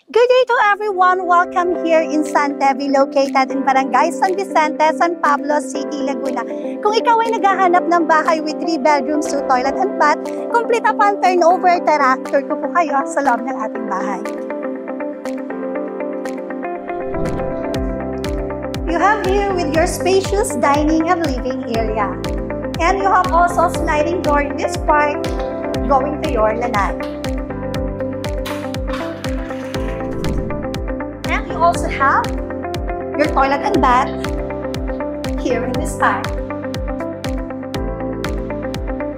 Good day to everyone! Welcome here in San Tevi, located in Barangay San Vicente, San Pablo City, Laguna. Kung ikaw ay naghahanap ng bahay with 3 bedrooms, 2 toilet and bath, complete upon turnover, tara, tour ko po kayo sa loob ng ating bahay. You have here with your spacious dining and living area. And you have also sliding door in this part going to your lanai. You also have your toilet and bath here in this part.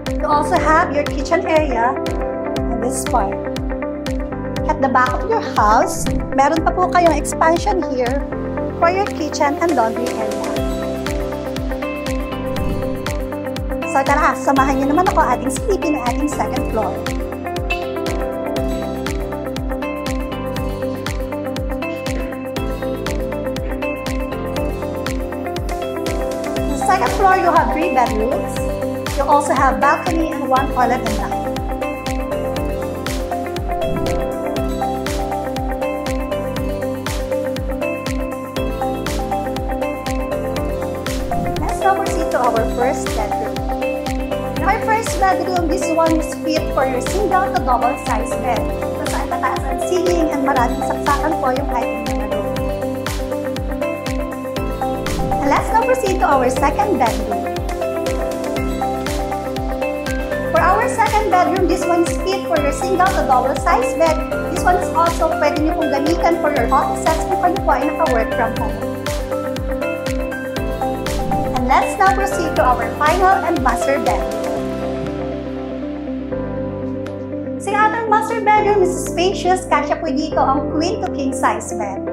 You also have your kitchen area in this part. At the back of your house, meron pa po kayong expansion here for your kitchen and laundry area. So tara, samahan niyo naman ako ating silipin ng ating second floor. Second floor, you have 3 bedrooms. You also have balcony and 1 toilet and bath. Let's now proceed to our first bedroom. In our first bedroom, this one is fit for your single to double size bed. Kung saan mataas ang ceiling and maraming saksakan po yung height ng mga room. Let's now proceed to our second bedroom. For our second bedroom, this one is fit for your single to double size bed. This one is also pwede nyo pong gamitan for your office sets kung kayo po ay naka-work from home. And let's now proceed to our final and master bedroom. Sa ating master bedroom is spacious, kasya po dito ang queen to king size bed.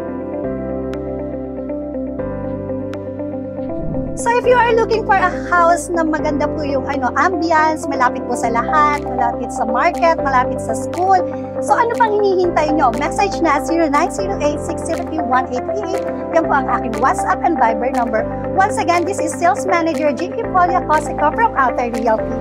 So if you are looking for a house na maganda po yung ambience, malapit po sa lahat, malapit sa market, malapit sa school, so ano pang hinihintay nyo? Message na 0908-603-1838. Yan po ang aking WhatsApp and Viber number. Once again, this is Sales Manager Jinky Polia Cosico from Outer Realty.